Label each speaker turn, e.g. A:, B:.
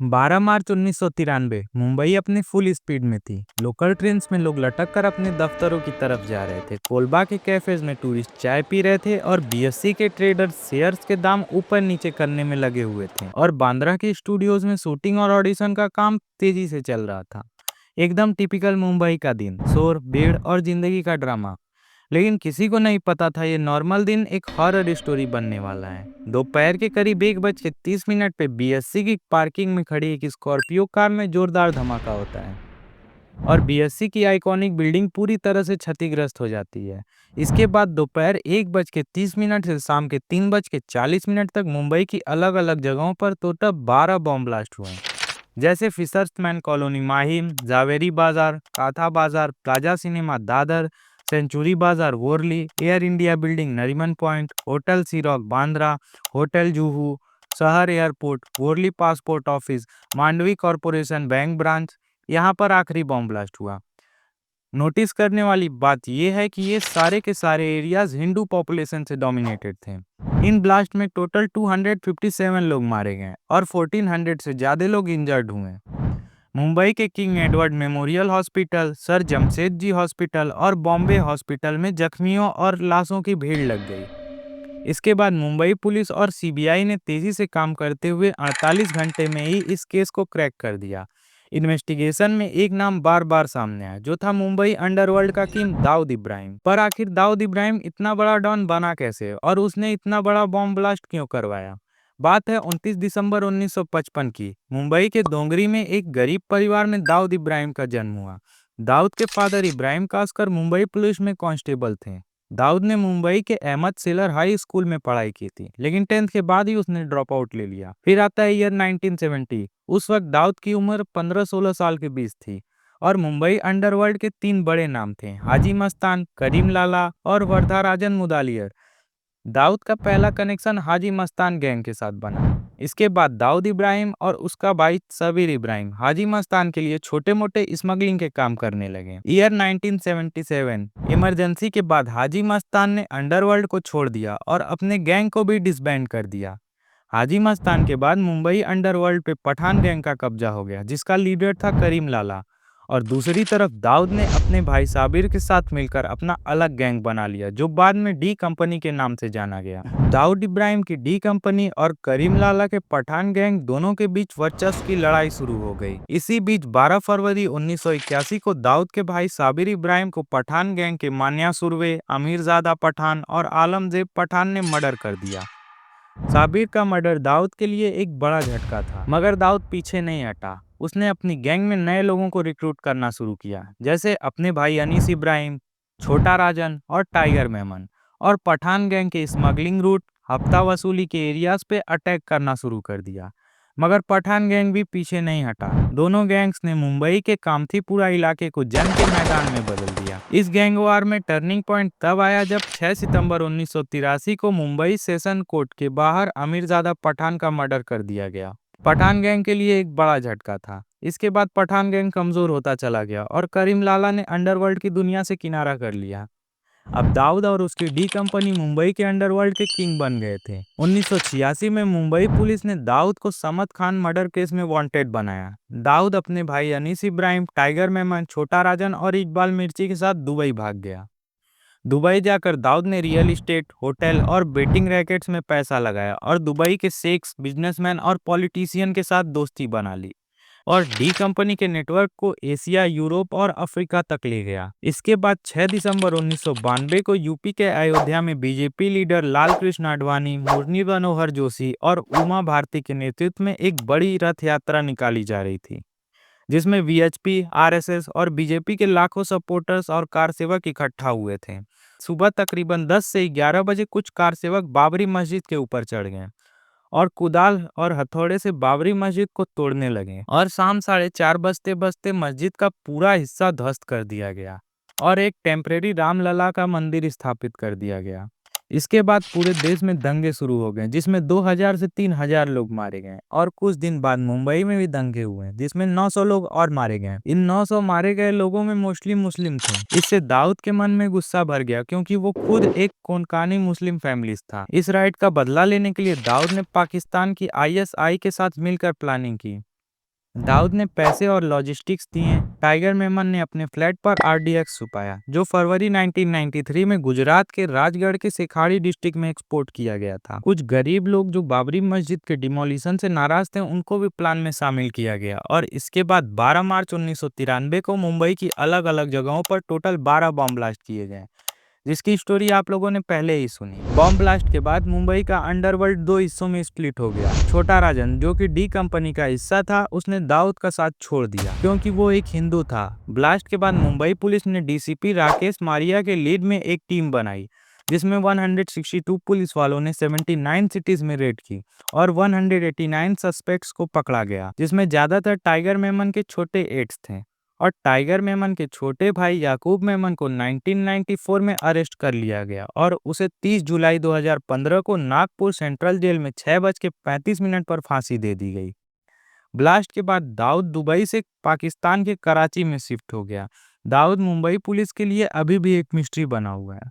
A: 12 मार्च 1993 मुंबई अपनी full speed में थी। लोकल ट्रेन्स में लोग लटक कर अपने दफ्तरों की तरफ जा रहे थे। कोलबा के कैफेज में टूरिस्ट चाय पी रहे थे और बीएससी के ट्रेडर्स शेयर्स के दाम ऊपर नीचे करने में लगे हुए थे। और बांद्रा के स्टूडियोज में शूटिंग और ऑडिशन का काम तेजी से चल रहा था। एकदम टिपिकल मुंबई का दिन, शोर, भीड़ और जिंदगी का ड्रामा। लेकिन किसी को नहीं पता था ये नॉर्मल दिन एक हॉरर स्टोरी बनने वाला है। दोपहर के करीब 1:30 पे बीएससी की पार्किंग में खड़ी एक स्कॉर्पियो कार में जोरदार धमाका होता है और बीएससी की आइकॉनिक बिल्डिंग पूरी तरह से क्षतिग्रस्त हो जाती है। इसके बाद दोपहर 1:30 से शाम के 3:40 तक मुंबई की अलग अलग जगहों पर टोटल 12 बॉम्ब ब्लास्ट हुए, जैसे फिशर्समैन कॉलोनी माहिम, जावेरी बाजार, काथा बाजार, plaza cinema Dadar, century Bazaar Worli, air India building Nariman point, hotel Sea Rock Bandra, hotel Juhu, शहर airport, Worli passport office, Mandvi corporation bank branch. यहाँ पर आखिरी बॉम्ब ब्लास्ट हुआ। नोटिस करने वाली बात यह है कि ये सारे के सारे एरियाज हिंदू पॉपुलेशन से डोमिनेटेड थे। इन ब्लास्ट में टोटल 257 लोग मारे गए और 1400 से ज्यादा लोग इंजर्ड हुए। मुंबई के king Edward memorial hospital, sir Jamshedji hospital और बॉम्बे हॉस्पिटल में जख्मियों और लाशों की भीड़ लग गई। इसके बाद मुंबई पुलिस और सीबीआई ने तेजी से काम करते हुए 48 घंटे में ही इस केस को क्रैक कर दिया। इन्वेस्टिगेशन में एक नाम बार बार सामने आया, जो था मुंबई अंडरवर्ल्ड का किंग दाऊद इब्राहिम। पर आखिर दाऊद इब्राहिम इतना बड़ा डॉन बना कैसे और उसने इतना बड़ा बॉम्ब ब्लास्ट क्यों करवाया? बात है 29 दिसंबर 1955 की। मुंबई के दोंगरी में एक गरीब परिवार में दाऊद इब्राहिम का जन्म हुआ। दाऊद के फादर इब्राहिम कासकर मुंबई पुलिस में कांस्टेबल थे। दाऊद ने मुंबई के अहमद सेलर हाई स्कूल में पढ़ाई की थी, लेकिन 10th के बाद ही उसने ड्रॉप आउट ले लिया। फिर आता है ईयर 1970। उस वक्त दाऊद की उम्र 15-16 साल के बीच थी और मुंबई अंडरवर्ल्ड के 3 बड़े नाम थे, हाजी मस्तान, करीम लाला और वर्धाराजन मुदालियर। दाऊद का पहला कनेक्शन हाजी मस्तान गैंग के साथ बना। इसके बाद दाऊद इब्राहिम और उसका भाई सबीर इब्राहिम हाजी मस्तान के लिए छोटे मोटे स्मगलिंग के काम करने लगे। ईयर 1977 इमरजेंसी के बाद हाजी मस्तान ने अंडरवर्ल्ड को छोड़ दिया और अपने गैंग को भी डिसबैंड कर दिया। हाजी मस्तान के बाद मुंबई अंडरवर्ल्ड पे पठान गैंग का कब्जा हो गया, जिसका लीडर था करीम लाला। और दूसरी तरफ दाऊद ने अपने भाई साबिर के साथ मिलकर अपना अलग गैंग बना लिया, जो बाद में डी कंपनी के नाम से जाना गया। दाऊद इब्राहिम की डी कंपनी और करीम लाला के पठान गैंग दोनों के बीच वर्चस्व की लड़ाई शुरू हो गई। इसी बीच 12 फरवरी 1981 को दाऊद के भाई साबिर इब्राहिम को पठान गैंग के मान्या सुरवे, अमीरजादा पठान और आलमजेब पठान ने मर्डर कर दिया। साबिर का मर्डर दाऊद के लिए एक बड़ा झटका था, मगर दाऊद पीछे नहीं हटा। उसने अपनी गैंग में नए लोगों को रिक्रूट करना शुरू किया, जैसे अपने भाई अनीस इब्राहिम, छोटा राजन और टाइगर मेमन, और पठान गैंग के स्मगलिंग रूट, हफ्ता वसूली के एरियाज पे अटैक करना शुरू कर दिया। मगर पठान गैंग भी पीछे नहीं हटा। दोनों गैंग्स ने मुंबई के कामथीपुरा इलाके को जंग के मैदान में बदल दिया। इस गैंग वार में टर्निंग पॉइंट तब आया जब 6 सितंबर 1983 को मुंबई सेशन कोर्ट के बाहर अमीरजादा पठान का मर्डर कर दिया गया। पठान गैंग के लिए एक बड़ा झटका था। इसके बाद पठान गैंग कमजोर होता चला गया और करीम लाला ने अंडरवर्ल्ड की दुनिया से किनारा कर लिया। अब दाऊद और उसकी डी कंपनी मुंबई के अंडरवर्ल्ड के किंग बन गए थे। 1986 में मुंबई पुलिस ने दाऊद को समत खान मर्डर केस में वांटेड बनाया। दाऊद अपने भाई अनीस इब्राहिम, टाइगर मेमन, छोटा राजन और इकबाल मिर्ची के साथ दुबई भाग गया। दुबई जाकर दाऊद ने रियल एस्टेट, होटल और बेटिंग रैकेट्स में पैसा लगाया और दुबई के शेख्स, बिजनेसमैन और पॉलिटिशियन के साथ दोस्ती बना ली और डी कंपनी के नेटवर्क को एशिया, यूरोप और अफ्रीका तक ले गया। इसके बाद 6 दिसंबर 1992 को यूपी के अयोध्या में बीजेपी लीडर लाल कृष्ण आडवाणी, मुरली मनोहर जोशी और उमा भारती के नेतृत्व में एक बड़ी रथ यात्रा निकाली जा रही थी, जिसमें वीएचपी, आरएसएस और बीजेपी के लाखों सपोर्टर्स और कार सेवक इकट्ठा हुए थे। सुबह तकरीबन 10 से 11 बजे कुछ कार सेवक बाबरी मस्जिद के ऊपर चढ़ गए और कुदाल और हथौड़े से बाबरी मस्जिद को तोड़ने लगे और शाम 4:30 बजते बजते मस्जिद का पूरा हिस्सा ध्वस्त कर दिया गया और एक टेम्परेरी रामलला का मंदिर स्थापित कर दिया गया। इसके बाद पूरे देश में दंगे शुरू हो गए, जिसमें 2000 से 3000 लोग मारे गए और कुछ दिन बाद मुंबई में भी दंगे हुए, जिसमें 900 लोग और मारे गए। इन 900 मारे गए लोगों में मोस्टली मुस्लिम थे। इससे दाऊद के मन में गुस्सा भर गया, क्योंकि वो खुद एक कोंकणी मुस्लिम फैमिली था। इस राइट का बदला लेने के लिए दाऊद ने पाकिस्तान की आईएसआई के साथ मिलकर प्लानिंग की। दाऊद ने पैसे और लॉजिस्टिक्स दिए। टाइगर मेमन ने अपने फ्लैट पर आरडीएक्स छुपाया, जो फरवरी 1993 में गुजरात के राजगढ़ के सेखाड़ी डिस्ट्रिक्ट में एक्सपोर्ट किया गया था। कुछ गरीब लोग जो बाबरी मस्जिद के डिमोलिशन से नाराज थे, उनको भी प्लान में शामिल किया गया और इसके बाद 12 मार्च 1993 को मुंबई की अलग अलग जगहों पर टोटल 12 बॉम्ब ब्लास्ट किए गए, जिसकी स्टोरी आप लोगों ने पहले ही सुनी। बॉम्ब ब्लास्ट के बाद मुंबई का अंडरवर्ल्ड दो हिस्सों में स्प्लिट हो गया। छोटा राजन, जो कि डी कंपनी का हिस्सा था, उसने दाऊद का साथ छोड़ दिया क्योंकि वो एक हिंदू था। ब्लास्ट के बाद मुंबई पुलिस ने डीसीपी राकेश मारिया के लीड में एक टीम बनाई, जिसमें 162 पुलिस वालों ने 79 सिटीज में रेड की और 189 सस्पेक्ट्स को पकड़ा गया, जिसमें ज्यादातर टाइगर मेमन के छोटे एड्स थे। और टाइगर मेमन के छोटे भाई याकूब मेमन को 1994 में अरेस्ट कर लिया गया और उसे 30 जुलाई 2015 को नागपुर सेंट्रल जेल में 6:35 पर फांसी दे दी गई। ब्लास्ट के बाद दाऊद दुबई से पाकिस्तान के कराची में शिफ्ट हो गया। दाऊद मुंबई पुलिस के लिए अभी भी एक मिस्ट्री बना हुआ है।